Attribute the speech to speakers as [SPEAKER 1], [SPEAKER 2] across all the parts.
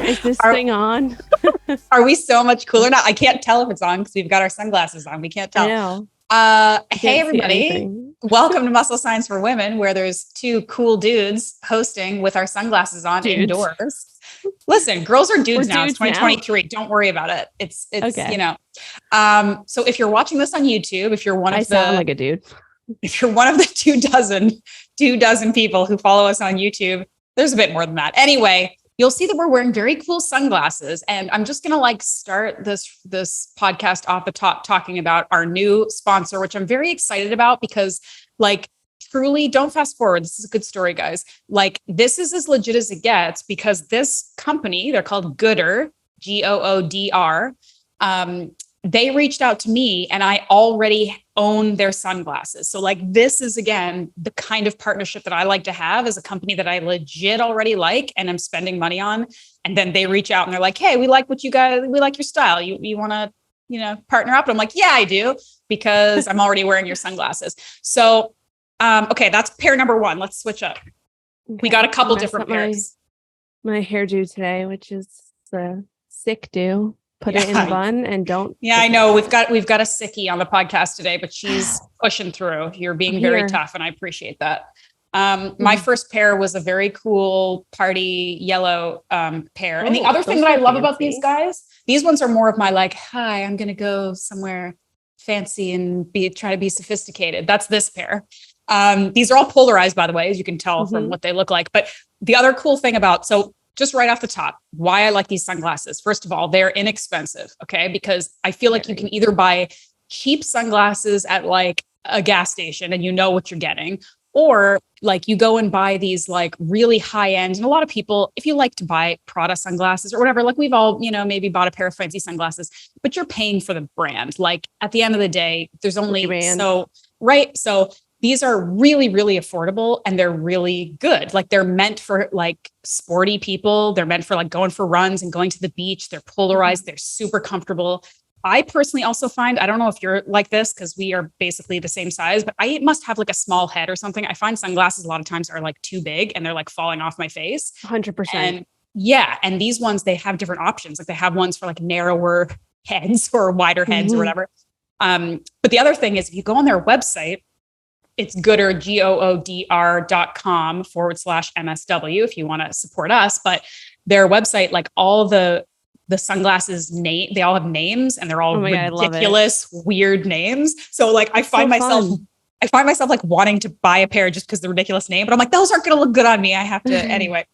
[SPEAKER 1] Is this thing on?
[SPEAKER 2] Are we so much cooler now? I can't tell if it's on because we've got our sunglasses on. We can't tell.
[SPEAKER 1] I know.
[SPEAKER 2] Hey, everybody. Welcome to Muscle Science for Women, where there's two cool dudes hosting with our sunglasses on indoors. Listen, girls are dudes now. It's 2023. Now. Don't worry about it. It's okay. You know. So if you're watching this on YouTube, if you're one of
[SPEAKER 1] sound like a dude.
[SPEAKER 2] If you're one of the two dozen people who follow us on YouTube, there's a bit more than that. Anyway, you'll see that we're wearing very cool sunglasses. And I'm just going to start this podcast off the top talking about our new sponsor, which I'm very excited about because truly don't fast forward. This is a good story, guys. This is as legit as it gets because this company, they're called Goodr, Goodr. They reached out to me and I already own their sunglasses. So this is, again, the kind of partnership that I like to have as a company that I legit already like and I'm spending money on. And then they reach out and they're like, hey, we like what you guys, we like your style. You want to, partner up? And I'm like, yeah, I do, because I'm already wearing your sunglasses. So, okay, that's pair number one. Let's switch up. Okay. We got a couple different pairs.
[SPEAKER 1] My hairdo today, which is the sick do. Put it in a bun and don't.
[SPEAKER 2] Yeah, I know. We've got a sickie on the podcast today, but she's pushing through. You're being very tough, and I appreciate that. My first pair was a very cool party yellow pair. And the other thing that I love about these guys, these ones are more of my hi, I'm going to go somewhere fancy and try to be sophisticated. That's this pair. These are all polarized, by the way, as you can tell from what they look like. But the other cool thing just right off the top, why I like these sunglasses. First of all, they're inexpensive, okay? Because I feel like you can either buy cheap sunglasses at a gas station and you know what you're getting, or you go and buy these really high end. And a lot of people, if you like to buy Prada sunglasses or whatever, we've all, maybe bought a pair of fancy sunglasses, but you're paying for the brand. At the end of the day, there's only right. So these are really, really affordable and they're really good. They're meant for sporty people. They're meant for going for runs and going to the beach. They're polarized. They're super comfortable. I personally also find, I don't know if you're like this because we are basically the same size, but I must have a small head or something. I find sunglasses a lot of times are too big and they're falling off my face.
[SPEAKER 1] 100%.
[SPEAKER 2] And yeah. And these ones, they have different options. They have ones for narrower heads or wider heads or whatever. But the other thing is if you go on their website, it's Goodr, Goodr.com/MSW if you want to support us. But their website, all the sunglasses they all have names and they're all ridiculous, weird names. So I find myself wanting to buy a pair just because the ridiculous name, but I'm those aren't going to look good on me. I have to anyway.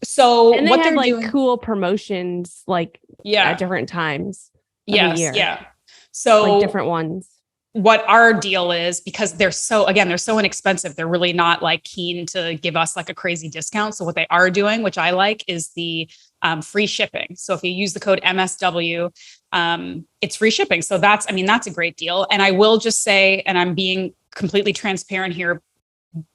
[SPEAKER 2] So
[SPEAKER 1] and they
[SPEAKER 2] what
[SPEAKER 1] have
[SPEAKER 2] they're doing,
[SPEAKER 1] cool promotions at different times.
[SPEAKER 2] Yes.
[SPEAKER 1] Year.
[SPEAKER 2] Yeah. So
[SPEAKER 1] different ones.
[SPEAKER 2] What our deal is, because they're so inexpensive, they're really not keen to give us a crazy discount. So what they are doing, which I like, is the free shipping. So if you use the code MSW, it's free shipping. So that's a great deal. And I will just say, and I'm being completely transparent here,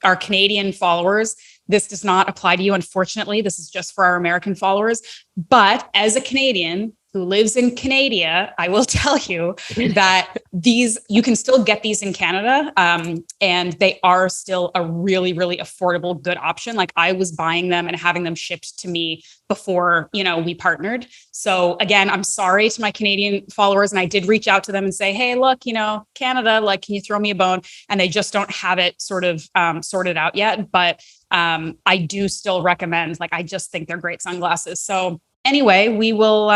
[SPEAKER 2] our Canadian followers, this does not apply to you. Unfortunately, this is just for our American followers. But as a Canadian who lives in Canada, I will tell you that you can still get these in Canada. And they are still a really, really affordable, good option. I was buying them and having them shipped to me before, we partnered. So again, I'm sorry to my Canadian followers. And I did reach out to them and say, hey, look, Canada, can you throw me a bone? And they just don't have it sort of sorted out yet. But I do still recommend, I just think they're great sunglasses. So anyway, we will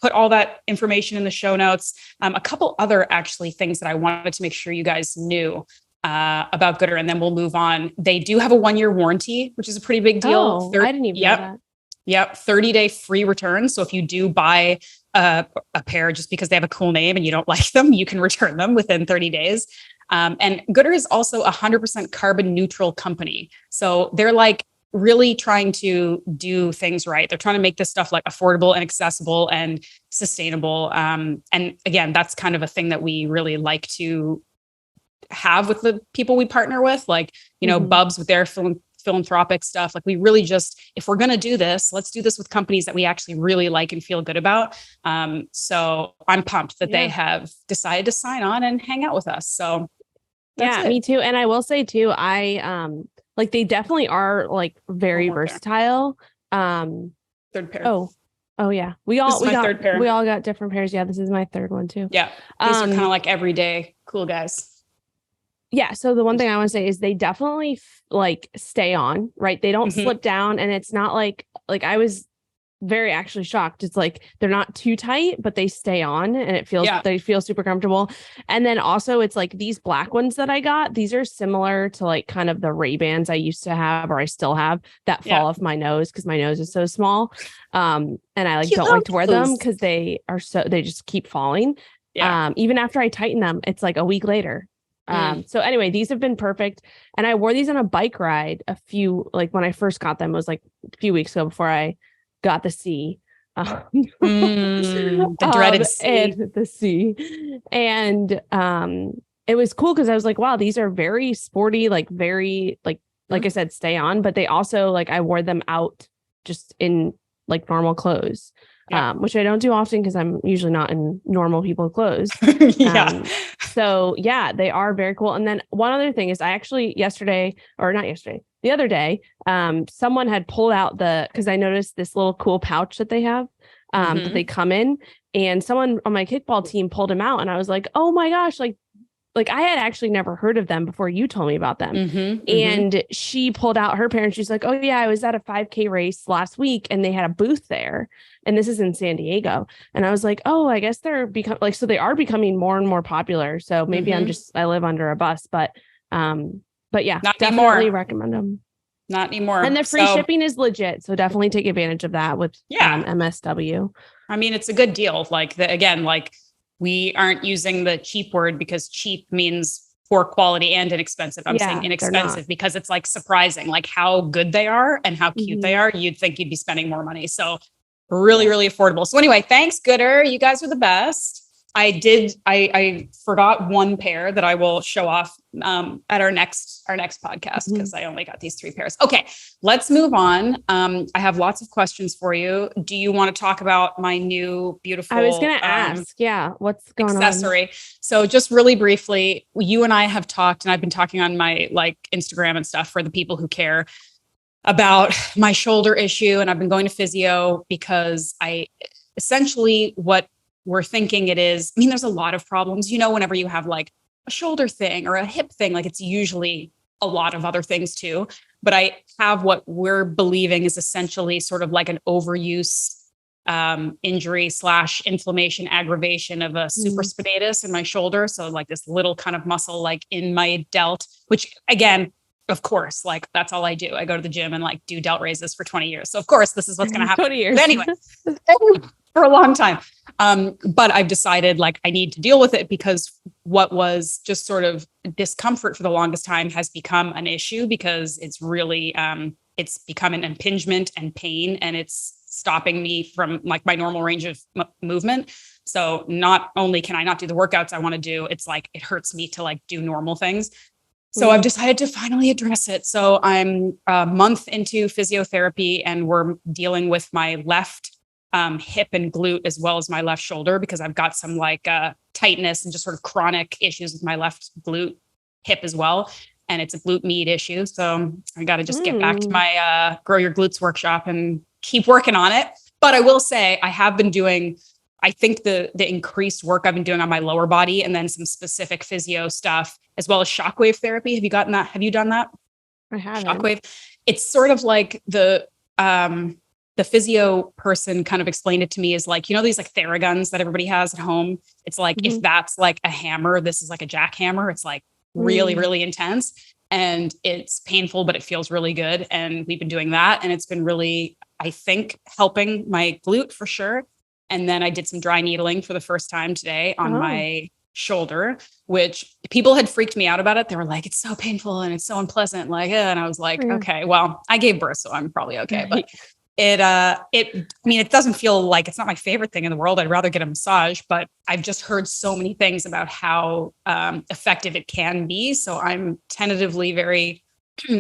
[SPEAKER 2] put all that information in the show notes. A couple other actually things that I wanted to make sure you guys knew about Goodr, and then we'll move on. They do have a 1-year warranty, which is a pretty big deal.
[SPEAKER 1] I didn't even know that.
[SPEAKER 2] Yep. 30-day free return. So if you do buy a pair just because they have a cool name and you don't like them, you can return them within 30 days. And Goodr is also a 100% carbon neutral company. So they're really trying to do things right. They're trying to make this stuff like affordable and accessible and sustainable. And again, that's kind of a thing that we really like to have with the people we partner with, like, you know, Bubs with their philanthropic stuff. Like, we really just, if we're going to do this, let's do this with companies that we actually really like and feel good about. So I'm pumped that they have decided to sign on and hang out with us. So
[SPEAKER 1] me too. And I will say too, like, they definitely are like very versatile.
[SPEAKER 2] Third pair.
[SPEAKER 1] Oh yeah. We all got different pairs. Yeah. This is my third one too.
[SPEAKER 2] Yeah. These are kind of like everyday cool guys.
[SPEAKER 1] Yeah. So the one thing I want to say is they definitely like stay on, right? They don't slip down, and it's not like I was very actually shocked. It's like they're not too tight, but they stay on, and they feel super comfortable. And then also it's like these black ones that I got, these are similar to like kind of the Ray-Bans I used to have, or I still have, that fall off my nose because my nose is so small. And I like don't like to wear them because they just keep falling. Even after I tighten them, it's like a week later. So anyway, these have been perfect. And I wore these on a bike ride when I first got them, it was like a few weeks ago before I got the C.
[SPEAKER 2] The dreaded C.
[SPEAKER 1] And the C. And it was cool because I was like, wow, these are very sporty, like very like I said, stay on, but they also like I wore them out just in like normal clothes. Which I don't do often because I'm usually not in normal people clothes. So yeah, they are very cool. And then one other thing is I actually the other day, someone had pulled out because I noticed this little cool pouch that they have that they come in, and someone on my kickball team pulled them out, and I was like, oh my gosh, like I had actually never heard of them before you told me about them. And she pulled out her pair and she's like, oh yeah, I was at a 5K race last week and they had a booth there. And this is in San Diego. And I was like, oh, I guess so they are becoming more and more popular. So maybe I live under a bus, but yeah,
[SPEAKER 2] not
[SPEAKER 1] definitely
[SPEAKER 2] anymore.
[SPEAKER 1] Recommend them.
[SPEAKER 2] Not anymore.
[SPEAKER 1] And the free shipping is legit. So definitely take advantage of that with MSW.
[SPEAKER 2] I mean, it's a good deal. Like we aren't using the cheap word because cheap means poor quality and inexpensive. I'm saying inexpensive because it's like surprising, like how good they are and how cute they are. You'd think you'd be spending more money. So really, really affordable. So anyway, thanks, Gooder. You guys are the best. I forgot one pair that I will show off at our next podcast because I only got these 3 pairs. Okay, let's move on. I have lots of questions for you. Do you want to talk about my new beautiful?
[SPEAKER 1] I was going to ask, what's going
[SPEAKER 2] accessory? So just really briefly, you and I have talked, and I've been talking on my Instagram and stuff for the people who care about my shoulder issue, and I've been going to physio because what we're thinking it is. I mean, there's a lot of problems, whenever you have like a shoulder thing or a hip thing, like it's usually a lot of other things too. But I have what we're believing is essentially sort of like an overuse injury / inflammation aggravation of a supraspinatus in my shoulder. So like this little kind of muscle like in my delt, which again, of course, like that's all I do. I go to the gym and like do delt raises for 20 years. So of course, this is what's going to happen.
[SPEAKER 1] 20 years.
[SPEAKER 2] But anyway, for a long time. But I've decided like I need to deal with it because what was just sort of discomfort for the longest time has become an issue because it's really, it's become an impingement and pain, and it's stopping me from like my normal range of movement. So not only can I not do the workouts I want to do, it's like, it hurts me to like do normal things. So I've decided to finally address it. So I'm a month into physiotherapy and we're dealing with my left hip and glute as well as my left shoulder because I've got some like tightness and just sort of chronic issues with my left glute hip as well. And it's a glute med issue. So I got to just get back to my Grow Your Glutes workshop and keep working on it. But I will say I have been doing, I think the increased work I've been doing on my lower body and then some specific physio stuff, as well as shockwave therapy. Have you gotten that? Have you done that?
[SPEAKER 1] I haven't.
[SPEAKER 2] Shockwave. It's sort of like the physio person kind of explained it to me as like, these like Theraguns that everybody has at home. It's like, if that's like a hammer, this is like a jackhammer. It's like really, really intense and it's painful, but it feels really good. And we've been doing that. And it's been really, I think, helping my glute for sure. And then I did some dry needling for the first time today on my shoulder, which people had freaked me out about it. They were like, it's so painful and it's so unpleasant. Like, and I was like, okay, well, I gave birth, so I'm probably okay. But it doesn't feel like, it's not my favorite thing in the world. I'd rather get a massage, but I've just heard so many things about how effective it can be. So I'm tentatively very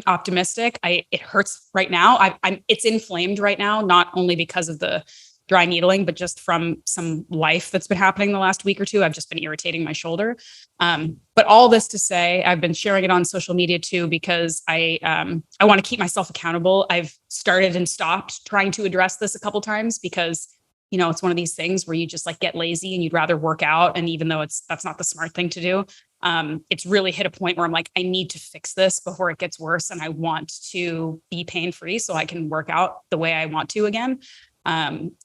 [SPEAKER 2] optimistic. It hurts right now. It's inflamed right now, not only because of the dry needling, but just from some life that's been happening the last week or two. I've just been irritating my shoulder. But all this to say, I've been sharing it on social media too, because I want to keep myself accountable. I've started and stopped trying to address this a couple times because, it's one of these things where you just like get lazy and you'd rather work out. And even though that's not the smart thing to do, it's really hit a point where I'm like, I need to fix this before it gets worse. And I want to be pain-free so I can work out the way I want to again.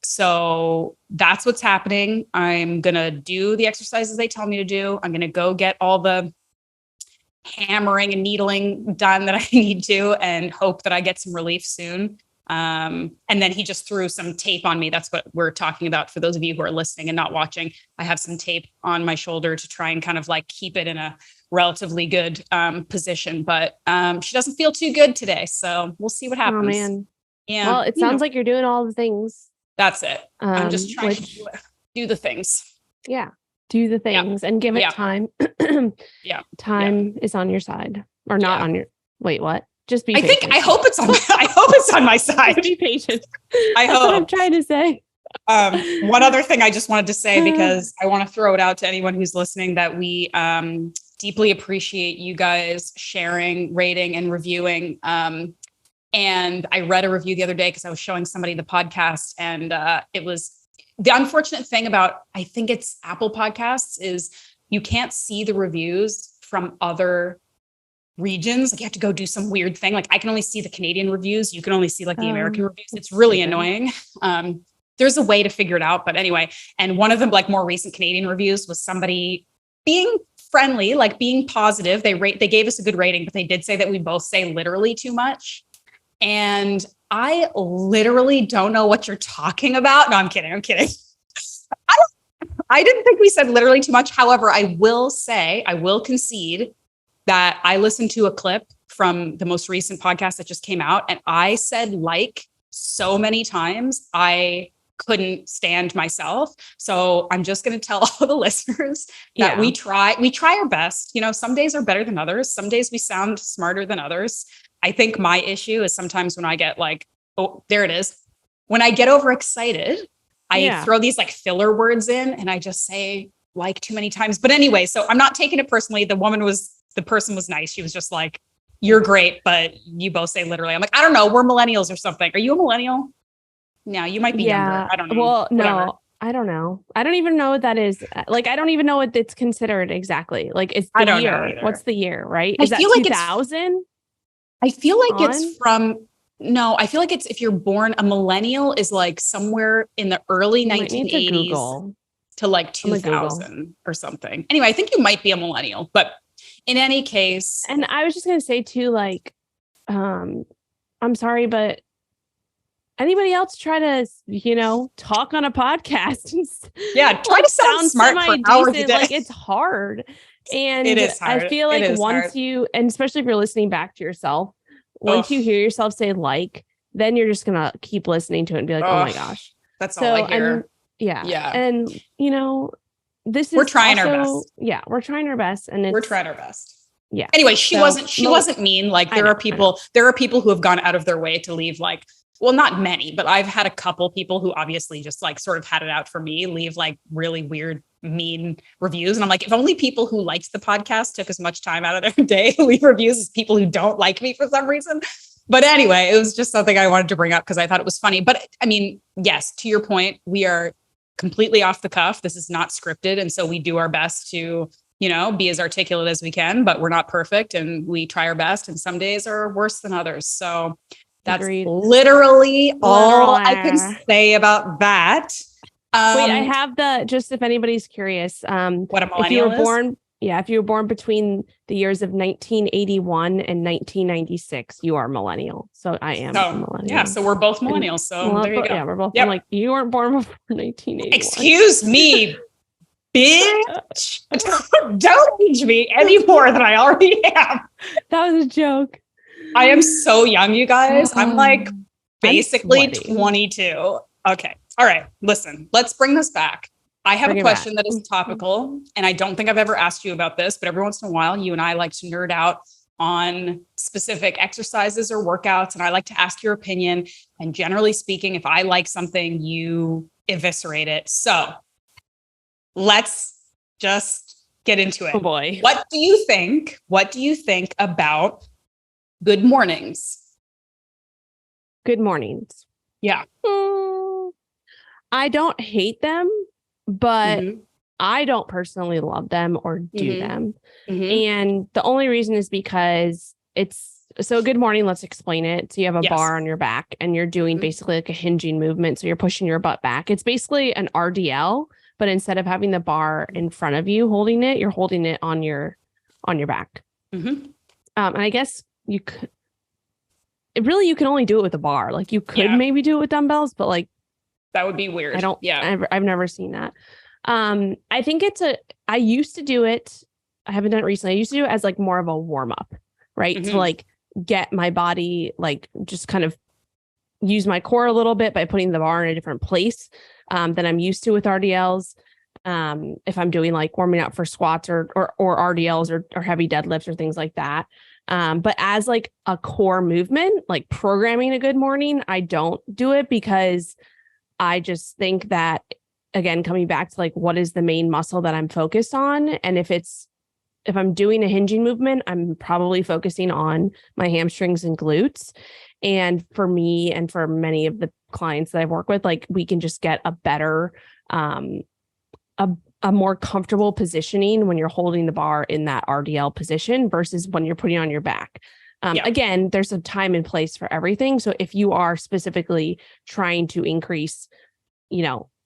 [SPEAKER 2] So that's what's happening. I'm going to do the exercises they tell me to do. I'm going to go get all the hammering and needling done that I need to, and hope that I get some relief soon. And then he just threw some tape on me. That's what we're talking about. For those of you who are listening and not watching, I have some tape on my shoulder to try and kind of like keep it in a relatively good, position, but, she doesn't feel too good today. So we'll see what happens.
[SPEAKER 1] Oh man.
[SPEAKER 2] Yeah.
[SPEAKER 1] Well, it sounds like you're doing all the things.
[SPEAKER 2] That's it. I'm just trying to do the things.
[SPEAKER 1] Yeah. Do the things and give it time. Time is on your side or not on your, wait, what? Just be patient.
[SPEAKER 2] I hope it's on my side.
[SPEAKER 1] Just be patient.
[SPEAKER 2] I
[SPEAKER 1] That's
[SPEAKER 2] hope.
[SPEAKER 1] what I'm trying to say.
[SPEAKER 2] One other thing I just wanted to say, because I want to throw it out to anyone who's listening, that we deeply appreciate you guys sharing, rating, and reviewing. And I read a review the other day because I was showing somebody the podcast, and it was the unfortunate thing about, I think it's Apple Podcasts, is you can't see the reviews from other regions. Like you have to go do some weird thing. Like I can only see the Canadian reviews. You can only see like the American reviews. It's really annoying. There's a way to figure it out, but anyway. And one of the like more recent Canadian reviews was somebody being friendly, like being positive. They gave us a good rating, but they did say that we both say literally too much. And I literally don't know what you're talking about. No, I'm kidding. I didn't think we said literally too much. However, I will concede that I listened to a clip from the most recent podcast that just came out, and I said like so many times, I couldn't stand myself. So I'm just going to tell all the listeners that we try our best. Some days are better than others. Some days we sound smarter than others. I think my issue is sometimes when I get like, oh, there it is. When I get overexcited, I throw these like filler words in and I just say like too many times. But anyway, so I'm not taking it personally. The person was nice. She was just like, you're great, but you both say literally. I'm like, I don't know. We're millennials or something. Are you a millennial? No, you might be younger. I don't know.
[SPEAKER 1] Well,
[SPEAKER 2] Whatever.
[SPEAKER 1] No, I don't know. I don't even know what that is. Like, I don't even know what it's considered exactly. Like, it's the year. What's the year, right? Is that 2000?
[SPEAKER 2] I feel like it's from, no, I feel like it's, if you're born, a millennial is like somewhere in the early 1980s to like 2000 or something. Anyway, I think you might be a millennial, but in any case.
[SPEAKER 1] And I was just going to say too, like, I'm sorry, but anybody else try to, talk on a podcast?
[SPEAKER 2] Try to sound smart for hours a day.
[SPEAKER 1] Like, it's hard. And
[SPEAKER 2] it is hard.
[SPEAKER 1] I feel like once and especially if you're listening back to yourself, once you hear yourself say like, then you're just going to keep listening to it and be like, oh my gosh.
[SPEAKER 2] That's all I hear.
[SPEAKER 1] And, this is
[SPEAKER 2] we're trying our best.
[SPEAKER 1] Yeah, we're trying our best. And
[SPEAKER 2] we're trying our best.
[SPEAKER 1] Yeah.
[SPEAKER 2] Anyway, she wasn't mean. Like there are people who have gone out of their way to leave like, well, not many, but I've had a couple people who obviously just like sort of had it out for me, leave like really weird, mean reviews. And I'm like, if only people who liked the podcast took as much time out of their day to leave reviews as people who don't like me for some reason. But anyway, it was just something I wanted to bring up because I thought it was funny. But I mean, yes, to your point, we are completely off the cuff. This is not scripted. And so we do our best to, be as articulate as we can, but we're not perfect and we try our best. And some days are worse than others. So that's literally all I can say about that.
[SPEAKER 1] Wait, I have just if anybody's curious,
[SPEAKER 2] what a millennial
[SPEAKER 1] if you were born, if you were born between the years of 1981 and 1996, you are millennial. So I am a millennial.
[SPEAKER 2] Yeah, so we're both millennials. So there you go.
[SPEAKER 1] Yeah, we're both. Yep. I'm like, you weren't born before 1981.
[SPEAKER 2] Excuse me, Bitch, don't age me any more than I already am.
[SPEAKER 1] That was a joke.
[SPEAKER 2] I am so young, you guys. I'm like basically
[SPEAKER 1] I'm
[SPEAKER 2] 22. Okay. All right. Listen, let's bring this back. I have a question that is topical, and I don't think I've ever asked you about this, but every once in a while, you and I like to nerd out on specific exercises or workouts, and I like to ask your opinion. And generally speaking, if I like something, you eviscerate it. So let's just get into it.
[SPEAKER 1] Oh boy.
[SPEAKER 2] What do you think? What do you think about good mornings?
[SPEAKER 1] Good mornings.
[SPEAKER 2] Yeah.
[SPEAKER 1] I don't hate them, but I don't personally love them or do them. And the only reason is because so good morning, let's explain it. So you have a bar on your back and you're doing basically like a hinging movement. So you're pushing your butt back. It's basically an RDL, but instead of having the bar in front of you holding it, you're holding it on your back. And I guess you could, you can only do it with a bar. Like you could maybe do it with dumbbells, but like
[SPEAKER 2] that would be weird.
[SPEAKER 1] I've never seen that. I think I used to do it. I haven't done it recently. I used to do it as like more of a warm up, right? To like get my body, like just kind of use my core a little bit by putting the bar in a different place than I'm used to with RDLs. If I'm doing like warming up for squats or RDLs or heavy deadlifts or things like that. But as like a core movement, like programming a good morning, I don't do it because I just think that, again, coming back to like, what is the main muscle that I'm focused on? And if I'm doing a hinging movement, I'm probably focusing on my hamstrings and glutes. And for me and for many of the clients that I work with, like we can just get a better, a more comfortable positioning when you're holding the bar in that RDL position versus when you're putting on your back. Again, there's a time and place for everything. So if you are specifically trying to increase,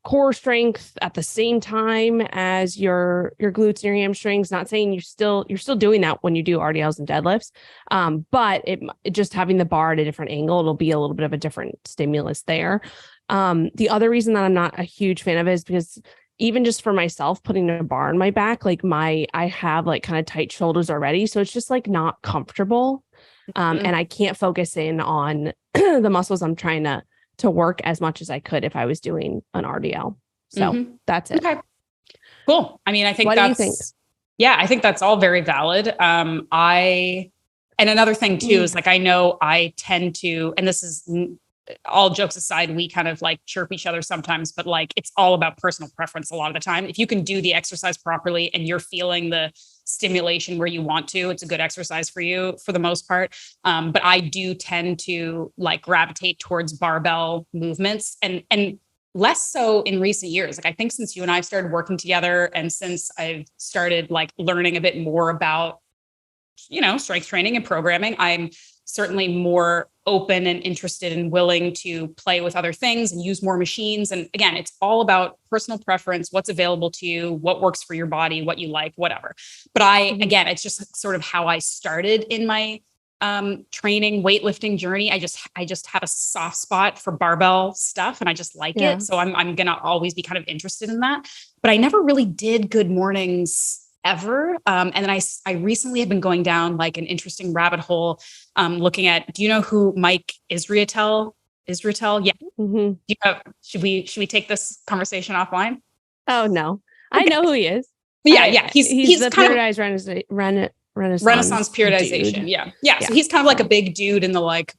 [SPEAKER 1] core strength at the same time as your glutes and your hamstrings, not saying you're still doing that when you do RDLs and deadlifts. But it just having the bar at a different angle, it'll be a little bit of a different stimulus there. The other reason that I'm not a huge fan of it is because even just for myself, putting a bar on my back, like I have like kind of tight shoulders already. So it's just like not comfortable. And I can't focus in on the muscles I'm trying to work as much as I could if I was doing an RDL. So that's it.
[SPEAKER 2] Okay. Cool. I mean, I think
[SPEAKER 1] what do you think?
[SPEAKER 2] Yeah, I think that's all very valid. And another thing too, is like, I know I tend to, and this is all jokes aside, we kind of like chirp each other sometimes, but like, it's all about personal preference a lot of the time. If you can do the exercise properly and you're feeling the stimulation where you want to, it's a good exercise for you for the most part. But I do tend to like gravitate towards barbell movements and less so in recent years. Like I think since you and I started working together and since I've started like learning a bit more about, strength training and programming, I'm certainly more open and interested and willing to play with other things and use more machines. And again, it's all about personal preference, what's available to you, what works for your body, what you like, whatever. But again, it's just sort of how I started in my training, weightlifting journey. I just have a soft spot for barbell stuff and I just like it. So I'm going to always be kind of interested in that, but I never really did good mornings ever. And then I recently have been going down like an interesting rabbit hole, looking at, do you know who Mike Israetel? Yeah. Should we take this conversation offline?
[SPEAKER 1] Oh no, okay. I know who he is.
[SPEAKER 2] Yeah. He's
[SPEAKER 1] the
[SPEAKER 2] kind
[SPEAKER 1] periodized
[SPEAKER 2] Renaissance periodization.
[SPEAKER 1] Dude.
[SPEAKER 2] Yeah. So he's kind of like a big dude in the like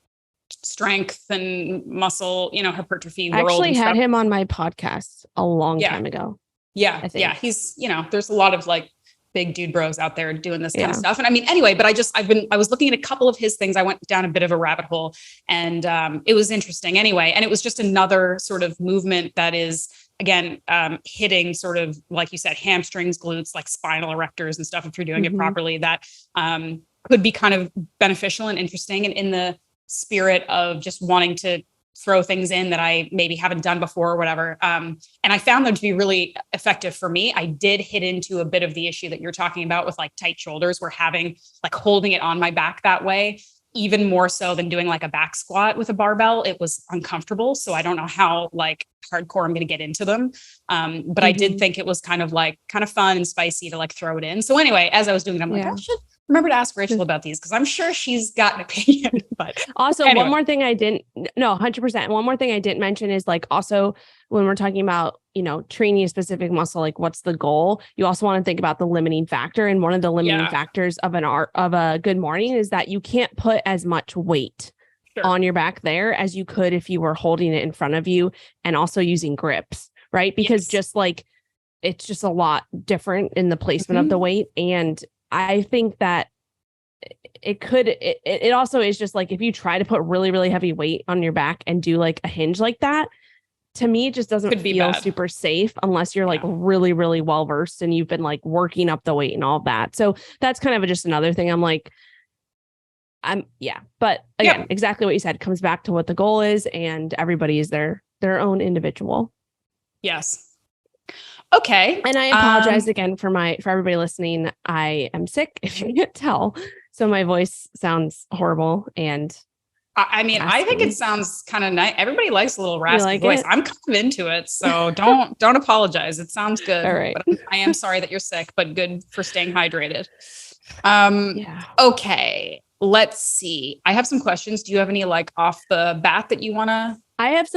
[SPEAKER 2] strength and muscle, hypertrophy world.
[SPEAKER 1] I actually had him on my podcast a long time ago.
[SPEAKER 2] Yeah. Yeah. He's, there's a lot of like big dude bros out there doing this kind of stuff. And I mean, anyway, but I was looking at a couple of his things. I went down a bit of a rabbit hole and it was interesting anyway. And it was just another sort of movement that is, again, hitting sort of, like you said, hamstrings, glutes, like spinal erectors and stuff. If you're doing it properly, that could be kind of beneficial and interesting. And in the spirit of just wanting to throw things in that I maybe haven't done before or whatever. And I found them to be really effective for me. I did hit into a bit of the issue that you're talking about with like tight shoulders, where having like holding it on my back that way even more so than doing like a back squat with a barbell. It was uncomfortable. So I don't know how like hardcore I'm going to get into them. But I did think it was kind of fun and spicy to like throw it in. So anyway, as I was doing it, I'm like, I should remember to ask Rachel about these because I'm sure she's got an opinion. But
[SPEAKER 1] also,
[SPEAKER 2] anyway.
[SPEAKER 1] one more thing 100%. One more thing I didn't mention is like also when we're talking about, training a specific muscle, like what's the goal? You also want to think about the limiting factor. And one of the limiting factors of a good morning is that you can't put as much weight on your back there as you could if you were holding it in front of you and also using grips, right? Because just like, it's just a lot different in the placement of the weight. And I think that it also is just like, if you try to put really, really heavy weight on your back and do like a hinge like that, to me, it just doesn't feel super safe unless you're like really, really well versed and you've been like working up the weight and all that. So that's kind of just another thing. I'm like, but again, exactly what you said comes back to what the goal is, and everybody is their own individual.
[SPEAKER 2] Yes. Okay.
[SPEAKER 1] And I apologize again for everybody listening. I am sick, if you can't tell. So my voice sounds horrible, and
[SPEAKER 2] I mean, I think it sounds kind of nice. Everybody likes a little raspy voice. I'm kind of into it. So don't apologize. It sounds good.
[SPEAKER 1] All right.
[SPEAKER 2] But I am sorry that you're sick, but good for staying hydrated. Okay. Let's see. I have some questions. Do you have any like off the bat that you want to?
[SPEAKER 1] I have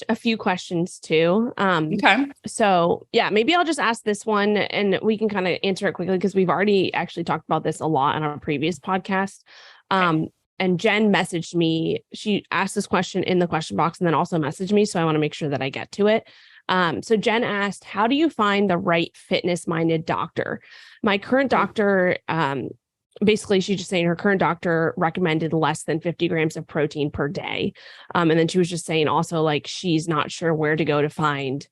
[SPEAKER 1] a few questions too.
[SPEAKER 2] Okay.
[SPEAKER 1] So maybe I'll just ask this one and we can kind of answer it quickly because we've already actually talked about this a lot on our previous podcast. And Jen messaged me. She asked this question in the question box and then also messaged me. So I want to make sure that I get to it. So Jen asked, how do you find the right fitness-minded doctor? My current doctor, basically, she's just saying her current doctor recommended less than 50 grams of protein per day. And then she was just saying also like, she's not sure where to go to find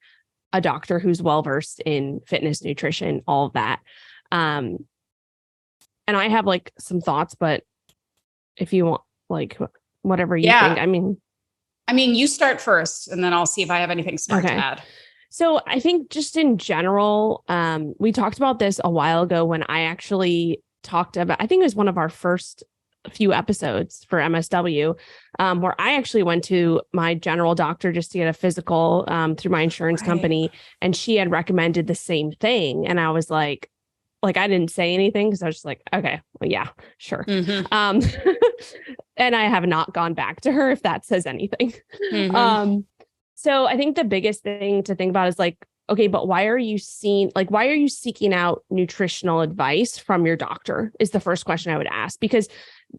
[SPEAKER 1] a doctor who's well-versed in fitness, nutrition, all of that. And I have like some thoughts, but if you want, like whatever you think, I mean,
[SPEAKER 2] you start first and then I'll see if I have anything smart to add.
[SPEAKER 1] So I think just in general, we talked about this a while ago when I actually talked about, I think it was one of our first few episodes for MSW, where I actually went to my general doctor just to get a physical through my insurance company. And she had recommended the same thing. And I was like I didn't say anything because I was just like, okay, well, yeah, sure. And I have not gone back to her if that says anything. So I think the biggest thing to think about is like, okay, but why are you seeking out nutritional advice from your doctor is the first question I would ask, because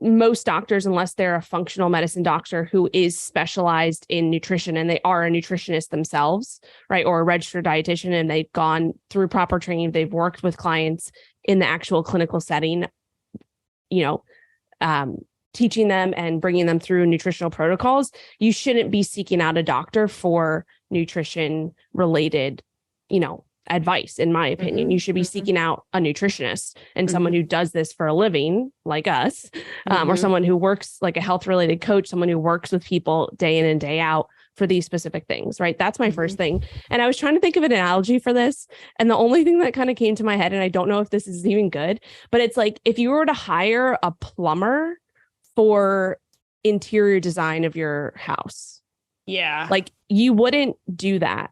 [SPEAKER 1] most doctors, unless they're a functional medicine doctor who is specialized in nutrition and they are a nutritionist themselves, right, or a registered dietitian, and they've gone through proper training, they've worked with clients in the actual clinical setting, teaching them and bringing them through nutritional protocols, you shouldn't be seeking out a doctor for nutrition related advice, in my opinion. You should be seeking out a nutritionist and someone who does this for a living, like us, or someone who works like a health related coach, someone who works with people day in and day out for these specific things, right? That's my first thing. And I was trying to think of an analogy for this. And the only thing that kind of came to my head, and I don't know if this is even good, but it's like if you were to hire a plumber for interior design of your house, like you wouldn't do that.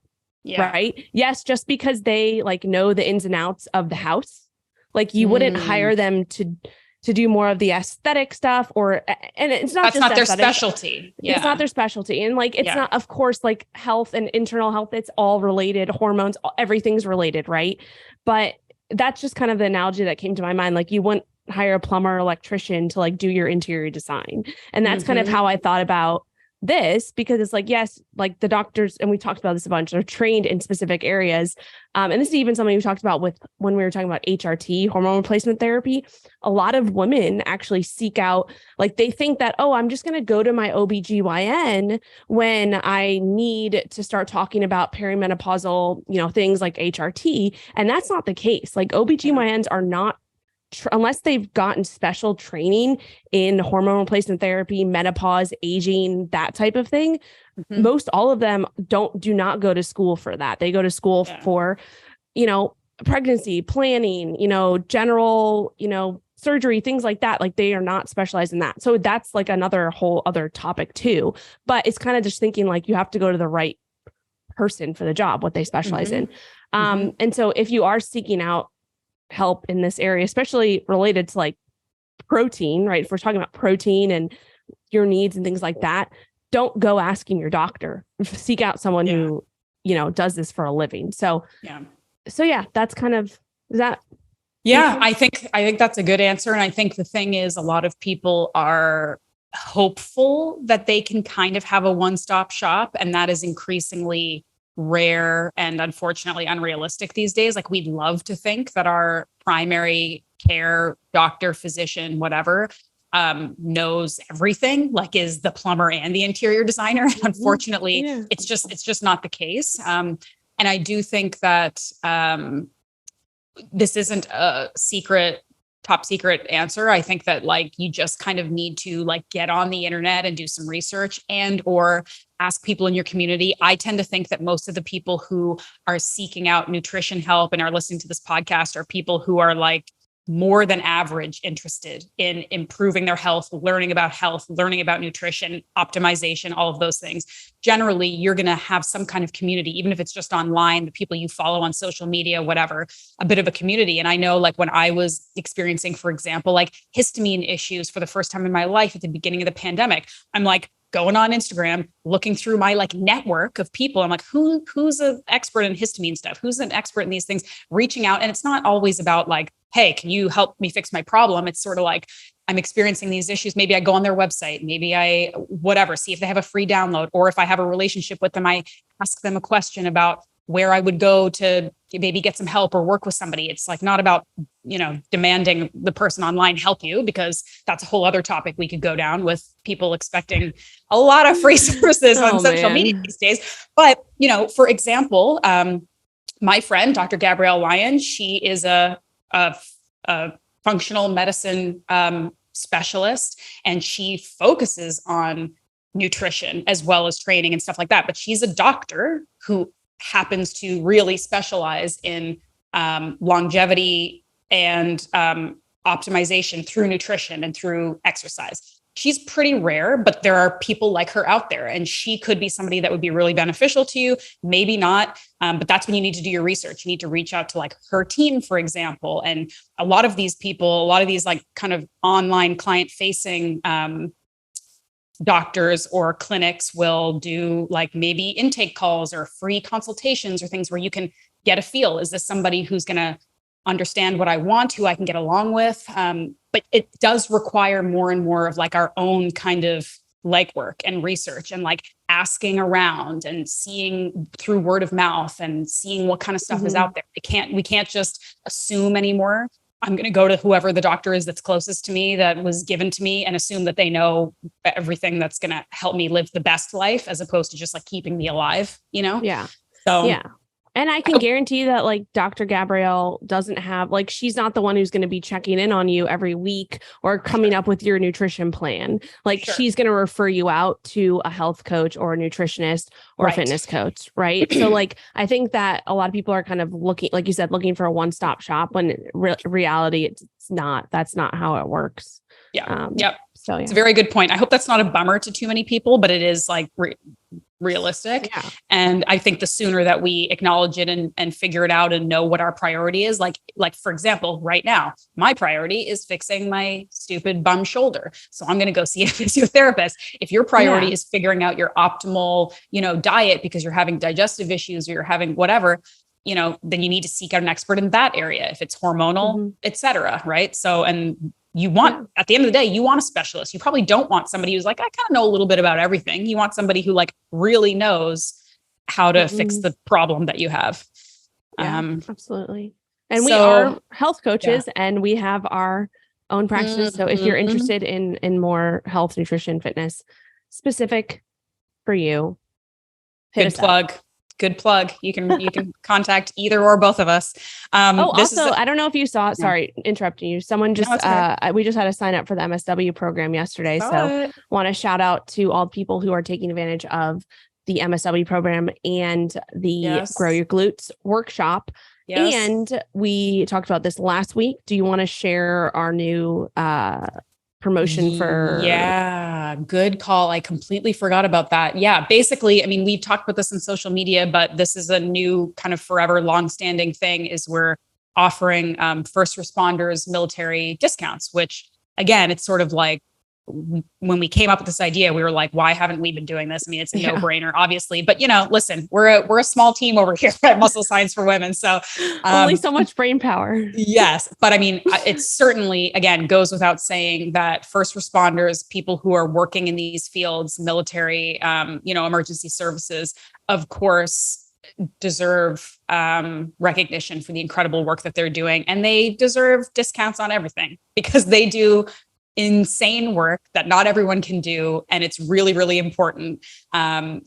[SPEAKER 1] Right. Yes. Just because they like know the ins and outs of the house, like you wouldn't hire them to do more of the aesthetic stuff and it's not,
[SPEAKER 2] that's not their specialty.
[SPEAKER 1] It's not their specialty. And like, it's not, of course, like health and internal health, it's all related, hormones, everything's related. Right. But that's just kind of the analogy that came to my mind. Like you wouldn't hire a plumber or electrician to like do your interior design. And that's kind of how I thought about this, because it's like, yes, like the doctors, and we talked about this a bunch, are trained in specific areas. And this is even something we talked about when we were talking about HRT, hormone replacement therapy. A lot of women actually seek out, like they think that, oh, I'm just going to go to my OBGYN when I need to start talking about perimenopausal, things like HRT. And that's not the case. Like OBGYNs are not, unless they've gotten special training in hormone replacement therapy, menopause, aging, that type of thing, most all of them do not go to school for that. They go to school for, pregnancy planning, general, surgery, things like that. Like they are not specialized in that. So that's like another whole other topic too. But it's kind of just thinking like you have to go to the right person for the job, what they specialize in. And so if you are seeking out help in this area, especially related to like protein, right? If we're talking about protein and your needs and things like that, don't go asking your doctor. Seek out someone who, you know, does this for a living. So that's kind of, is that?
[SPEAKER 2] Yeah, I think that's a good answer. And I think the thing is, a lot of people are hopeful that they can kind of have a one-stop shop, and that is increasingly rare and unfortunately unrealistic these days. Like we'd love to think that our primary care doctor, physician, whatever, knows everything, like is the plumber and the interior designer. And unfortunately, it's just not the case. And I do think that this isn't a top secret answer. I think that like you just kind of need to like get on the internet and do some research and or ask people in your community. I tend to think that most of the people who are seeking out nutrition help and are listening to this podcast are people who are like more than average interested in improving their health, learning about nutrition, optimization, all of those things. Generally, you're going to have some kind of community, even if it's just online, the people you follow on social media, whatever, a bit of a community. And I know like when I was experiencing, for example, like histamine issues for the first time in my life at the beginning of the pandemic, I'm like, going on Instagram, looking through my like network of people. I'm like, who's an expert in histamine stuff? Who's an expert in these things? Reaching out. And it's not always about like, hey, can you help me fix my problem? It's sort of like, I'm experiencing these issues. Maybe I go on their website, maybe I, whatever, see if they have a free download, or if I have a relationship with them, I ask them a question about where I would go to maybe get some help or work with somebody. It's like not about, you know, demanding the person online help you, because that's a whole other topic we could go down with people expecting a lot of free services on social media these days. But, you know, for example, my friend, Dr. Gabrielle Lyon, she is a functional medicine specialist, and she focuses on nutrition as well as training and stuff like that. But she's a doctor who happens to really specialize in longevity and optimization through nutrition and through exercise. She's pretty rare, but there are people like her out there, and she could be somebody that would be really beneficial to you. Maybe not, but that's when you need to do your research. You need to reach out to like her team, for example. And a lot of these people, a lot of these like kind of online client facing doctors or clinics will do like maybe intake calls or free consultations or things where you can get a feel. Is this somebody who's going to understand what I want, who I can get along with? But it does require more and more of like our own kind of legwork and research and like asking around and seeing through word of mouth and seeing what kind of stuff is out there. We can't just assume anymore. I'm going to go to whoever the doctor is that's closest to me, that was given to me, and assume that they know everything that's going to help me live the best life, as opposed to just like keeping me alive, you know?
[SPEAKER 1] Yeah.
[SPEAKER 2] So,
[SPEAKER 1] yeah. And I can guarantee that like Dr. Gabrielle doesn't have, like, she's not the one who's going to be checking in on you every week or coming up with your nutrition plan. Like she's going to refer you out to a health coach or a nutritionist or a fitness coach. Right. So like, I think that a lot of people are kind of looking, like you said, looking for a one-stop shop, when reality, it's not, that's not how it works.
[SPEAKER 2] Yeah.
[SPEAKER 1] So
[SPEAKER 2] it's a very good point. I hope that's not a bummer to too many people, but it is like realistic. Yeah. And I think the sooner that we acknowledge it and figure it out and know what our priority is, like for example, right now, my priority is fixing my stupid bum shoulder. So I'm going to go see a physiotherapist. If your priority is figuring out your optimal, diet because you're having digestive issues or you're having whatever, then you need to seek out an expert in that area. If it's hormonal, et cetera. Right. So, and you want, at the end of the day, you want a specialist. You probably don't want somebody who's like, I kind of know a little bit about everything. You want somebody who like really knows how to fix the problem that you have.
[SPEAKER 1] Yeah, absolutely. And we are health coaches and we have our own practices. So if you're interested in more health, nutrition, fitness specific for you,
[SPEAKER 2] Good plug. You can contact either or both of us.
[SPEAKER 1] Also, I don't know if you saw, sorry, interrupting you. Someone just, we just had to sign up for the MSW program yesterday. So want to shout out to all people who are taking advantage of the MSW program and the Grow Your Glutes workshop.
[SPEAKER 2] Yes.
[SPEAKER 1] And we talked about this last week. Do you want to share our new promotion for?
[SPEAKER 2] Yeah, good call. I completely forgot about that. Yeah, basically, I mean, we've talked about this in social media, but this is a new kind of forever longstanding thing is we're offering first responders military discounts, which again, it's sort of like when we came up with this idea, we were like, why haven't we been doing this? I mean, it's a no-brainer, obviously, but listen, we're a small team over here at Muscle Science for Women. So
[SPEAKER 1] only so much brain power.
[SPEAKER 2] Yes. But I mean, it certainly, again, goes without saying that first responders, people who are working in these fields, military, emergency services, of course, deserve recognition for the incredible work that they're doing. And they deserve discounts on everything because they do insane work that not everyone can do. And it's really, really important. And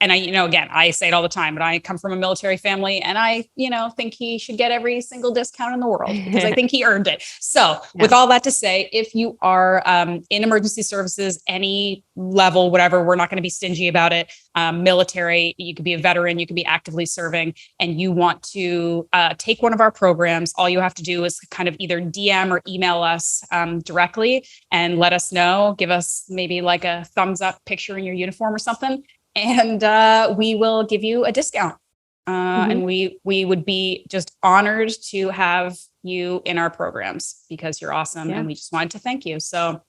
[SPEAKER 2] I, again, I say it all the time, but I come from a military family and I, think he should get every single discount in the world because I think he earned it. So with all that to say, if you are in emergency services, any level, whatever, we're not going to be stingy about it. Military, you could be a veteran, you could be actively serving, and you want to take one of our programs, all you have to do is kind of either DM or email us directly and let us know, give us maybe like a thumbs up picture in your uniform or something. And we will give you a discount. And we would be just honored to have you in our programs because you're awesome. And we just wanted to thank you. So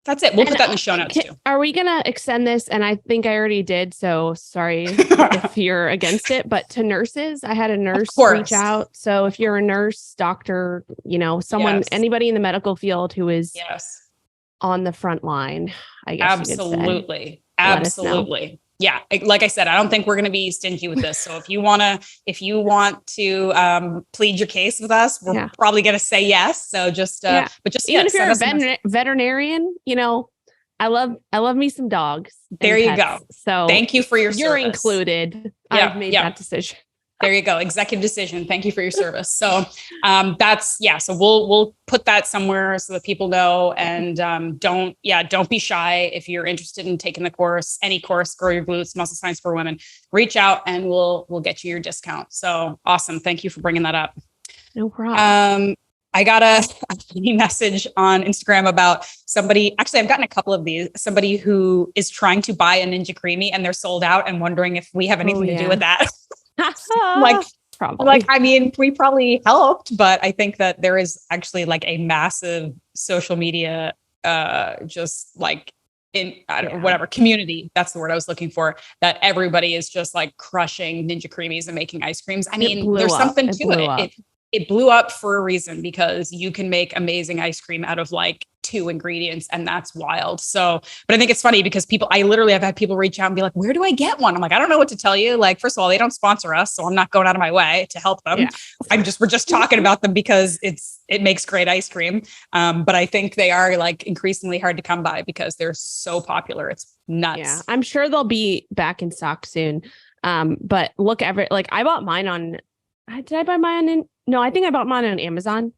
[SPEAKER 2] that's it. We'll put that in the show notes too.
[SPEAKER 1] Are we going to extend this? And I think I already did. So sorry if you're against it, but to nurses, I had a nurse reach out. So if you're a nurse, doctor, someone, anybody in the medical field who is on the front line, I guess.
[SPEAKER 2] Absolutely. Absolutely. Yeah. Like I said, I don't think we're going to be stingy with this. So if you want to plead your case with us, we're probably going to say yes. So but just
[SPEAKER 1] even if you're a veterinarian, I love me some dogs.
[SPEAKER 2] There you go.
[SPEAKER 1] So
[SPEAKER 2] thank you for your
[SPEAKER 1] you're
[SPEAKER 2] service.
[SPEAKER 1] Included. I've made that decision.
[SPEAKER 2] There you go. Executive decision. Thank you for your service. So so we'll put that somewhere so that people know, and don't be shy. If you're interested in taking the course, any course, Grow Your Glutes, Muscle Science for Women, reach out and we'll get you your discount. So awesome. Thank you for bringing that up.
[SPEAKER 1] No problem.
[SPEAKER 2] I got a funny message on Instagram about somebody. Actually, I've gotten a couple of these. Somebody who is trying to buy a Ninja Creamy and they're sold out and wondering if we have anything to do with that.
[SPEAKER 1] Probably.
[SPEAKER 2] I mean, we probably helped, but I think that there is actually like a massive social media, whatever community. That's the word I was looking for. That everybody is just like crushing Ninja Creamies and making ice creams. I mean, there's something to it. It blew up for a reason because you can make amazing ice cream out of like 2 ingredients, and that's wild. So, but I think it's funny because I literally have had people reach out and be like, where do I get one? I'm like, I don't know what to tell you. Like, first of all, they don't sponsor us, so I'm not going out of my way to help them. Yeah. We're just talking about them because it makes great ice cream. But I think they are like increasingly hard to come by because they're so popular. It's nuts.
[SPEAKER 1] Yeah. I'm sure they'll be back in stock soon. But look, I bought mine on, did I buy mine no, I think I bought mine on Amazon.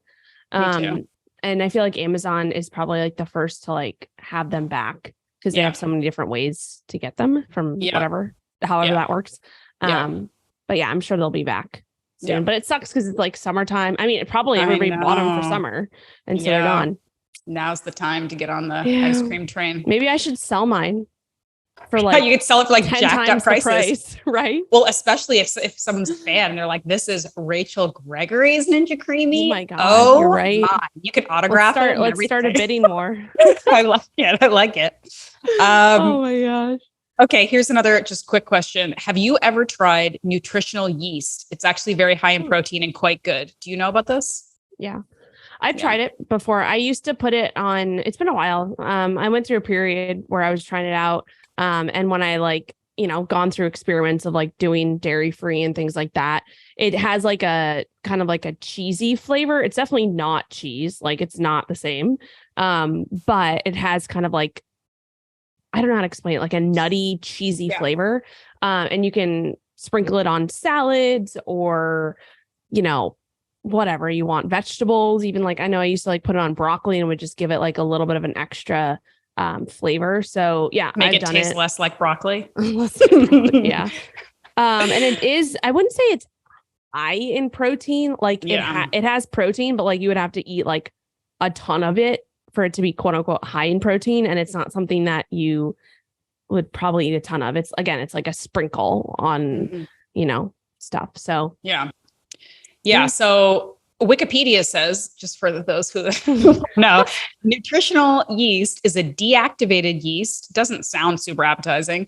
[SPEAKER 2] Me too.
[SPEAKER 1] And I feel like Amazon is probably like the first to like have them back because they have so many different ways to get them from however that works. But yeah, I'm sure they'll be back soon, but it sucks because it's like summertime. I mean, probably everybody bought them for summer and so they're gone.
[SPEAKER 2] Now's the time to get on the ice cream train.
[SPEAKER 1] Maybe I should sell mine for like
[SPEAKER 2] you could sell it for like 10 jacked up prices,
[SPEAKER 1] right?
[SPEAKER 2] Well, especially if someone's a fan and they're like, "This is Rachel Gregory's Ninja Creamy."
[SPEAKER 1] Oh my god, you're right.
[SPEAKER 2] You can autograph it.
[SPEAKER 1] Let's start a bidding war.
[SPEAKER 2] I like it.
[SPEAKER 1] Oh my gosh.
[SPEAKER 2] Okay, here's another just quick question. Have you ever tried nutritional yeast? It's actually very high in protein and quite good. Do you know about this?
[SPEAKER 1] Yeah. I've tried it before. I used to put it on, it's been a while. I went through a period where I was trying it out. And when I gone through experiments of like doing dairy free and things like that, it has like a kind of like a cheesy flavor. It's definitely not cheese. Like it's not the same. But it has kind of like, I don't know how to explain it, like a nutty, cheesy flavor. And you can sprinkle it on salads or, whatever you want, vegetables, even like, I know I used to like put it on broccoli and would just give it like a little bit of an extra flavor. So yeah,
[SPEAKER 2] make it taste less like broccoli.
[SPEAKER 1] Yeah. And it is, I wouldn't say it's high in protein. Like it has protein, but like you would have to eat like a ton of it for it to be quote unquote high in protein. And it's not something that you would probably eat a ton of. It's like a sprinkle on, stuff. So
[SPEAKER 2] yeah. So Wikipedia says, just for those who know, nutritional yeast is a deactivated yeast. Doesn't sound super appetizing.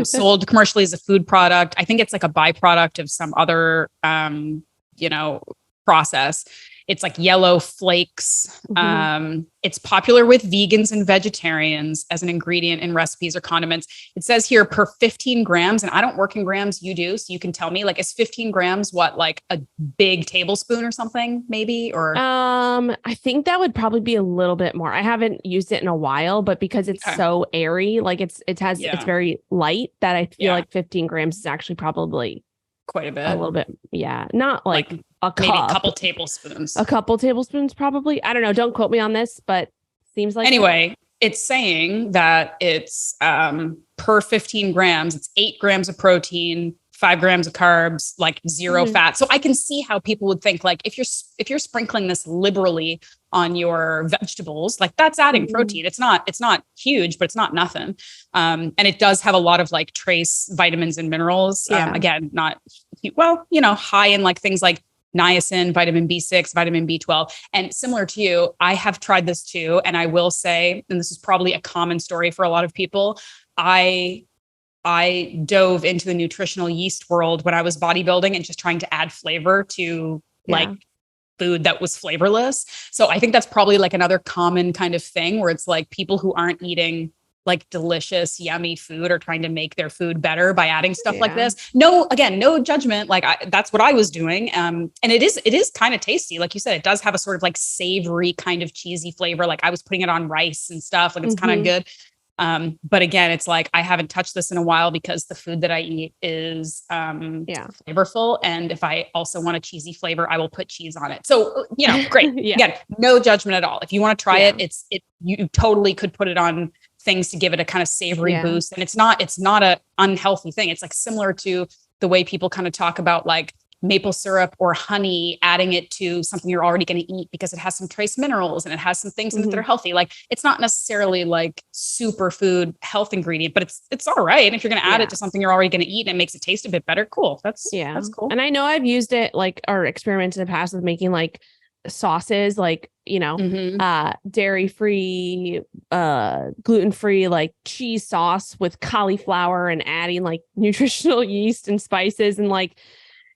[SPEAKER 2] Sold commercially as a food product. I think it's like a byproduct of some other, process. It's like yellow flakes. It's popular with vegans and vegetarians as an ingredient in recipes or condiments. It says here per 15 grams, and I don't work in grams, you do. So you can tell me, like, is 15 grams what, like a big tablespoon or something, maybe? Or
[SPEAKER 1] I think that would probably be a little bit more. I haven't used it in a while, but because it's so airy, like it's very light, that I feel like 15 grams is actually probably
[SPEAKER 2] quite a bit.
[SPEAKER 1] A little bit. Yeah. Not like a cup,
[SPEAKER 2] maybe a couple tablespoons.
[SPEAKER 1] A couple tablespoons, probably. I don't know. Don't quote me on this, but seems like
[SPEAKER 2] anyway, it's saying that it's per 15 grams, it's 8 grams of protein, 5 grams of carbs, like 0 fat. So I can see how people would think, like, if you're sprinkling this liberally on your vegetables, like that's adding protein. It's not huge, but it's not nothing. And it does have a lot of like trace vitamins and minerals. Again, not, high in like things like niacin, vitamin B6, vitamin B12. And similar to you, I have tried this too. And I will say, and this is probably a common story for a lot of people, I dove into the nutritional yeast world when I was bodybuilding and just trying to add flavor to like food that was flavorless. So I think that's probably like another common kind of thing where it's like people who aren't eating like delicious, yummy food are trying to make their food better by adding stuff like this. No judgment. Like that's what I was doing. And it is kind of tasty. Like you said, it does have a sort of like savory kind of cheesy flavor. Like I was putting it on rice and stuff. Like it's kind of good. But again, it's like, I haven't touched this in a while because the food that I eat is, flavorful. And if I also want a cheesy flavor, I will put cheese on it. So, great. Again, no judgment at all. If you want to try it, you totally could put it on things to give it a kind of savory boost. And it's not a unhealthy thing. It's like similar to the way people kind of talk about like maple syrup or honey, adding it to something you're already going to eat because it has some trace minerals and it has some things in it that are healthy. Like it's not necessarily like superfood health ingredient, but it's all right. And if you're going to add it to something you're already going to eat and it makes it taste a bit better, cool. That's cool.
[SPEAKER 1] And I know I've used it like, or experimented in the past with making like sauces, like, dairy-free, gluten-free, like cheese sauce with cauliflower and adding like nutritional yeast and spices, and like,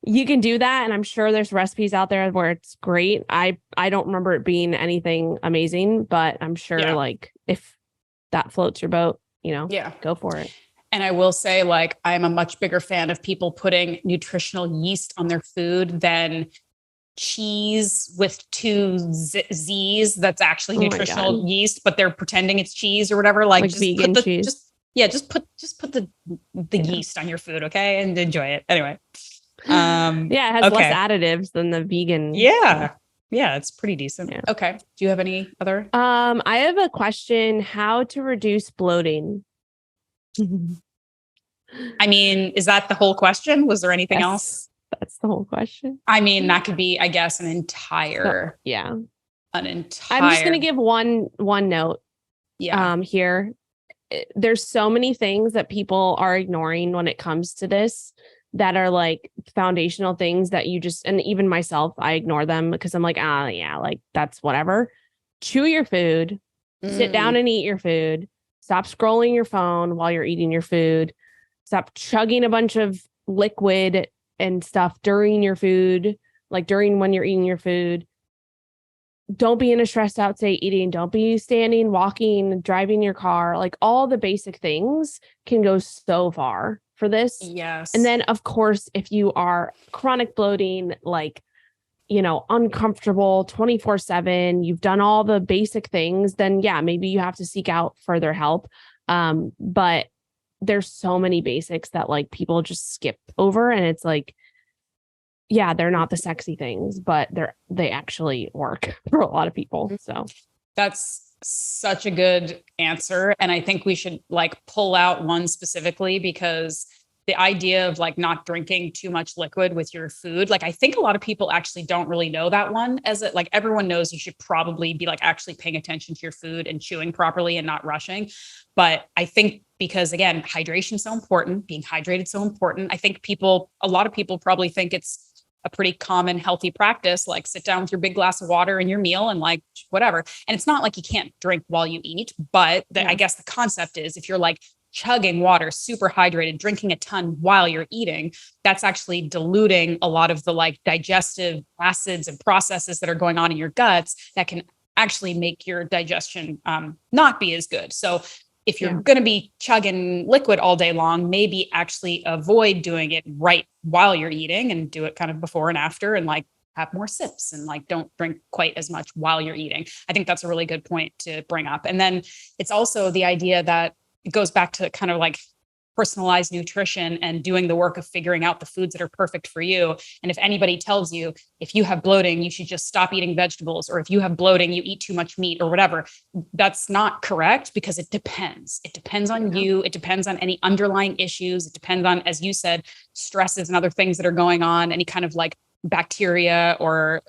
[SPEAKER 1] you can do that. And I'm sure there's recipes out there where it's great. I don't remember it being anything amazing, but I'm sure like if that floats your boat, go for it.
[SPEAKER 2] And I will say, like, I'm a much bigger fan of people putting nutritional yeast on their food than cheese with 2 Z's that's actually nutritional yeast, but they're pretending it's cheese or whatever. Like just
[SPEAKER 1] vegan cheese.
[SPEAKER 2] Just put the yeast on your food. Okay. And enjoy it. Anyway.
[SPEAKER 1] It has less additives than the vegan.
[SPEAKER 2] Yeah, it's pretty decent. Okay, do you have any other?
[SPEAKER 1] I have a question: how to reduce bloating?
[SPEAKER 2] I mean, is that the whole question? Was there anything else?
[SPEAKER 1] That's the whole question.
[SPEAKER 2] I mean, that could be, I guess, an entire. I'm just
[SPEAKER 1] gonna give one note. Here, there's so many things that people are ignoring when it comes to this, that are like foundational things that you just, and even myself, I ignore them because I'm like, like that's whatever. Chew your food, sit down and eat your food, stop scrolling your phone while you're eating your food, stop chugging a bunch of liquid and stuff during your food, like during when you're eating your food. Don't be in a stressed out state eating. Don't be standing, walking, driving your car. Like all the basic things can go so far for this.
[SPEAKER 2] Yes.
[SPEAKER 1] And then of course, if you are chronic bloating, like, uncomfortable 24/7, you've done all the basic things, then maybe you have to seek out further help. But there's so many basics that like people just skip over, and it's like, they're not the sexy things, but they actually work for a lot of people. So
[SPEAKER 2] that's such a good answer. And I think we should like pull out one specifically because the idea of like not drinking too much liquid with your food. Like, I think a lot of people actually don't really know that one as it, like everyone knows you should probably be like actually paying attention to your food and chewing properly and not rushing. But I think because again, hydration is so important, being hydrated so important. I think a lot of people probably think it's a pretty common healthy practice, like sit down with your big glass of water and your meal and like whatever. And it's not like you can't drink while you eat, but I guess the concept is if you're like chugging water, super hydrated, drinking a ton while you're eating, that's actually diluting a lot of the like digestive acids and processes that are going on in your guts that can actually make your digestion not be as good. So if you're going to be chugging liquid all day long, maybe actually avoid doing it right while you're eating and do it kind of before and after, and like have more sips and like don't drink quite as much while you're eating. I think that's a really good point to bring up. And then it's also the idea that it goes back to kind of like personalized nutrition and doing the work of figuring out the foods that are perfect for you. And if anybody tells you, if you have bloating, you should just stop eating vegetables, or if you have bloating, you eat too much meat or whatever, that's not correct, because it depends. It depends on you. It depends on any underlying issues. It depends on, as you said, stresses and other things that are going on, any kind of like bacteria or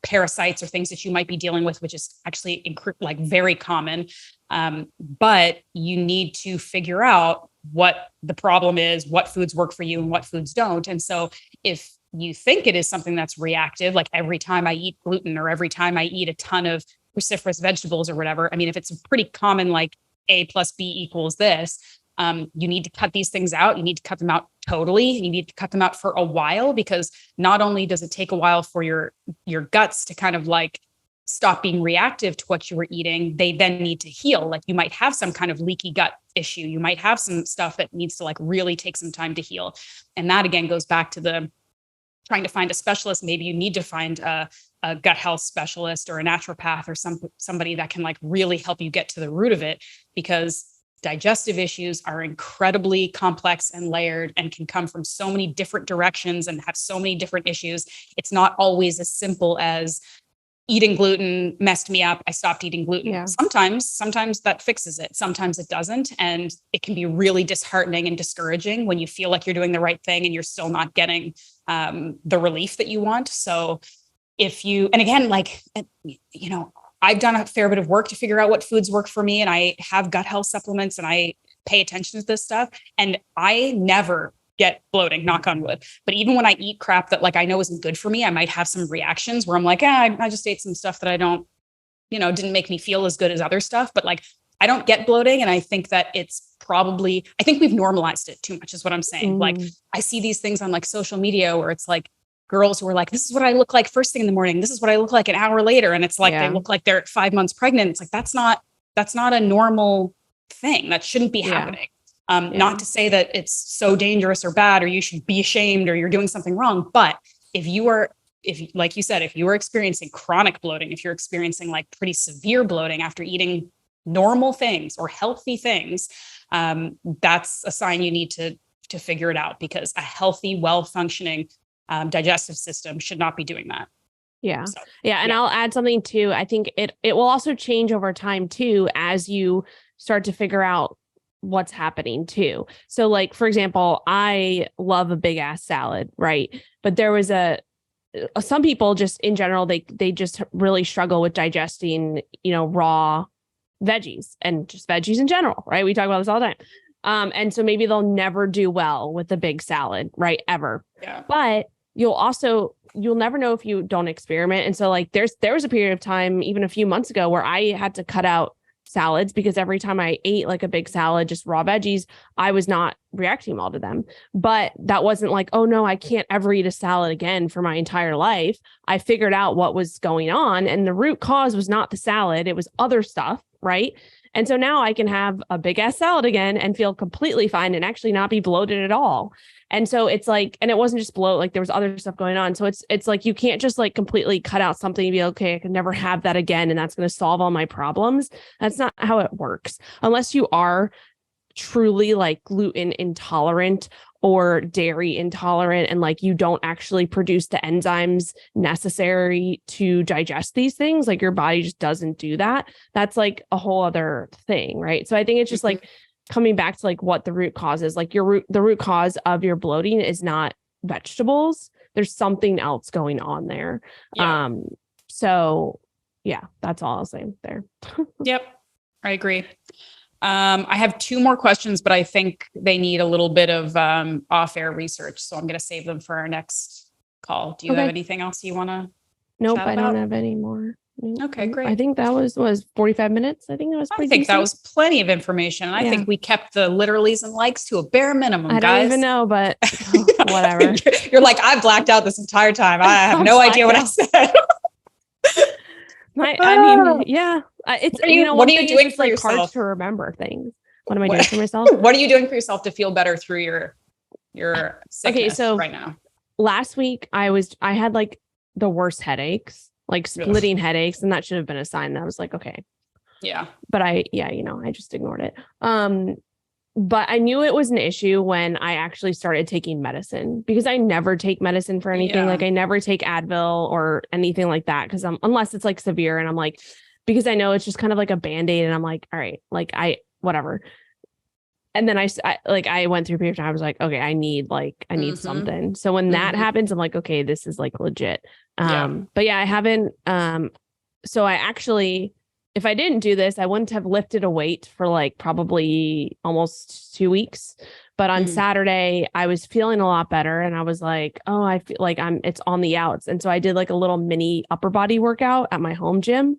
[SPEAKER 2] parasites or things that you might be dealing with, which is actually like very common. But you need to figure out what the problem is, what foods work for you and what foods don't. And so if you think it is something that's reactive, like every time I eat gluten or every time I eat a ton of cruciferous vegetables or whatever, I mean, if it's a pretty common, like A plus B equals this, you need to cut these things out. You need to cut them out totally. You need to cut them out for a while, because not only does it take a while for your guts to kind of like stop being reactive to what you were eating, they then need to heal. Like you might have some kind of leaky gut issue. You might have some stuff that needs to like really take some time to heal. And that again goes back to the trying to find a specialist. Maybe you need to find a gut health specialist or a naturopath or somebody that can like really help you get to the root of it, because digestive issues are incredibly complex and layered and can come from so many different directions and have so many different issues. It's not always as simple as eating gluten messed me up, I stopped eating gluten. Yeah. Sometimes that fixes it. Sometimes it doesn't. And it can be really disheartening and discouraging when you feel like you're doing the right thing and you're still not getting the relief that you want. So and again, like, you know, I've done a fair bit of work to figure out what foods work for me, and I have gut health supplements and I pay attention to this stuff, and I never get bloating, knock on wood. But even when I eat crap that like I know isn't good for me, I might have some reactions where I'm like, I just ate some stuff that I don't, didn't make me feel as good as other stuff. But like, I don't get bloating. And I think that I think we've normalized it too much is what I'm saying. Like I see these things on like social media where it's like girls who are like, this is what I look like first thing in the morning. This is what I look like an hour later. And it's like, they look like they're 5 months pregnant. It's like, that's not a normal thing. That shouldn't be happening. Not to say that it's so dangerous or bad, or you should be ashamed or you're doing something wrong. But if like you said, if you are experiencing chronic bloating, if you're experiencing like pretty severe bloating after eating normal things or healthy things, that's a sign you need to figure it out, because a healthy, well-functioning digestive system should not be doing that.
[SPEAKER 1] Yeah. So, and I'll add something too. I think it will also change over time too, as you start to figure out what's happening too. So like, for example, I love a big ass salad, right? But there was some people just in general, they just really struggle with digesting, raw veggies and just veggies in general, right? We talk about this all the time. And so maybe they'll never do well with a big salad, right? Ever. Yeah. But you'll never know if you don't experiment. And so like, there was a period of time, even a few months ago, where I had to cut out salads because every time I ate like a big salad, just raw veggies, I was not reacting well to them. But that wasn't like, oh no, I can't ever eat a salad again for my entire life. I figured out what was going on, and the root cause was not the salad. It was other stuff. Right. And so now I can have a big ass salad again and feel completely fine and actually not be bloated at all. And so it's like, and it wasn't just bloat, like there was other stuff going on. So it's like, you can't just like completely cut out something and be okay, I can never have that again, and that's going to solve all my problems. That's not how it works. Unless you are truly like gluten intolerant or dairy intolerant, and like you don't actually produce the enzymes necessary to digest these things, like your body just doesn't do that. That's like a whole other thing, right? So I think it's just like coming back to like what the root cause is, like the root cause of your bloating is not vegetables. There's something else going on there.
[SPEAKER 2] Yeah.
[SPEAKER 1] So yeah, that's all I'll say there.
[SPEAKER 2] Yep. I agree. I have 2 more questions, but I think they need a little bit of off-air research. So I'm going to save them for our next call. Do you have anything else you want to
[SPEAKER 1] Nope,
[SPEAKER 2] chat
[SPEAKER 1] I don't
[SPEAKER 2] about?
[SPEAKER 1] have any more. Nope.
[SPEAKER 2] Okay, great.
[SPEAKER 1] I think that was 45 minutes. I think that was pretty
[SPEAKER 2] I think that
[SPEAKER 1] decent.
[SPEAKER 2] was plenty of information. And I think we kept the literallys and likes to a bare minimum,
[SPEAKER 1] I
[SPEAKER 2] guys.
[SPEAKER 1] don't even know, but whatever.
[SPEAKER 2] You're like, I blacked out this entire time. I have no idea what I said.
[SPEAKER 1] I mean, yeah. It's
[SPEAKER 2] what are you doing for
[SPEAKER 1] like
[SPEAKER 2] yourself?
[SPEAKER 1] hard to remember things. What am I doing for myself?
[SPEAKER 2] What are you doing for yourself to feel better through your sickness right now?
[SPEAKER 1] Last week I had like the worst headaches, like splitting headaches, and that should have been a sign that I was like, okay.
[SPEAKER 2] Yeah.
[SPEAKER 1] But I just ignored it. But I knew it was an issue when I actually started taking medicine, because I never take medicine for anything. Like I never take Advil or anything like that, because unless it's like severe, and I'm like, because I know it's just kind of like a Band-Aid, and I'm like, all right, like whatever. And then I went through a period of time, I was like, okay, I need something. So when that happens, I'm like, okay, this is like legit. But yeah, I haven't, so I actually, if I didn't do this, I wouldn't have lifted a weight for like probably almost 2 weeks. But on Saturday, I was feeling a lot better, and I was like, oh, I feel like it's on the outs. And so I did like a little mini upper body workout at my home gym.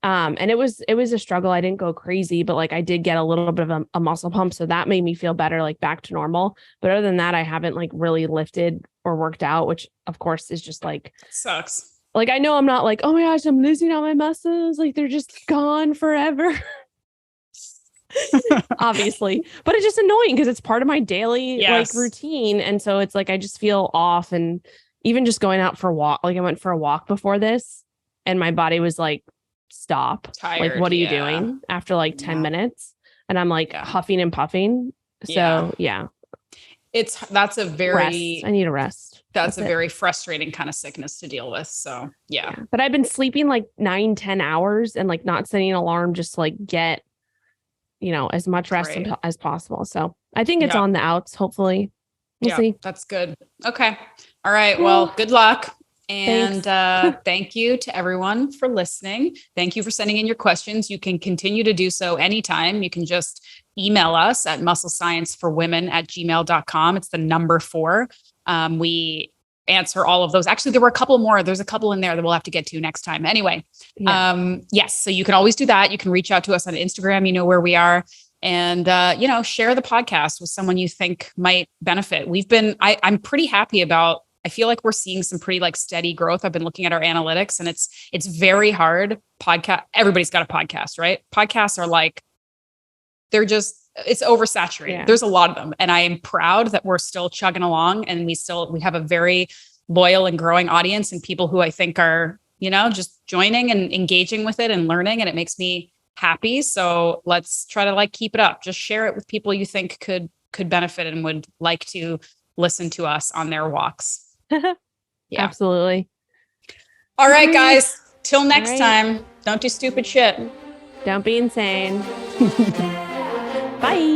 [SPEAKER 1] And it was a struggle. I didn't go crazy, but like I did get a little bit of a muscle pump. So that made me feel better, like back to normal. But other than that, I haven't like really lifted or worked out, which of course is just like
[SPEAKER 2] sucks.
[SPEAKER 1] Like, I know I'm not like, oh my gosh, I'm losing all my muscles. Like they're just gone forever. Obviously, but it's just annoying because it's part of my daily like routine. And so it's like, I just feel off. And even just going out for a walk, like I went for a walk before this, and my body was like, stop.
[SPEAKER 2] Tired,
[SPEAKER 1] like, what are you doing after like 10 minutes? And I'm like huffing and puffing. So
[SPEAKER 2] that's a very,
[SPEAKER 1] I need a rest.
[SPEAKER 2] That's a very frustrating kind of sickness to deal with. So yeah.
[SPEAKER 1] But I've been sleeping like 9-10 hours and like not setting an alarm, just to like get, as much rest as possible. So I think it's on the outs. Hopefully we'll see.
[SPEAKER 2] That's good. Okay. All right. Well, good luck. And thank you to everyone for listening. Thank you for sending in your questions. You can continue to do so anytime. You can just email us at musclescienceforwomen@gmail.com. It's the number 4. We answer all of those. Actually, there were a couple more. There's a couple in there that we'll have to get to next time. Anyway, yes. So you can always do that. You can reach out to us on Instagram. You know where we are. And, share the podcast with someone you think might benefit. I'm pretty happy about, I feel like we're seeing some pretty like steady growth. I've been looking at our analytics, and it's very hard. Everybody's got a podcast, right? Podcasts are like, it's oversaturated. Yeah. There's a lot of them. And I am proud that we're still chugging along, and we have a very loyal and growing audience, and people who I think are, just joining and engaging with it and learning. And it makes me happy. So let's try to like keep it up. Just share it with people you think could benefit and would like to listen to us on their walks. Yeah,
[SPEAKER 1] absolutely.
[SPEAKER 2] All right, guys. Till next time. Don't do stupid shit.
[SPEAKER 1] Don't be insane. Bye.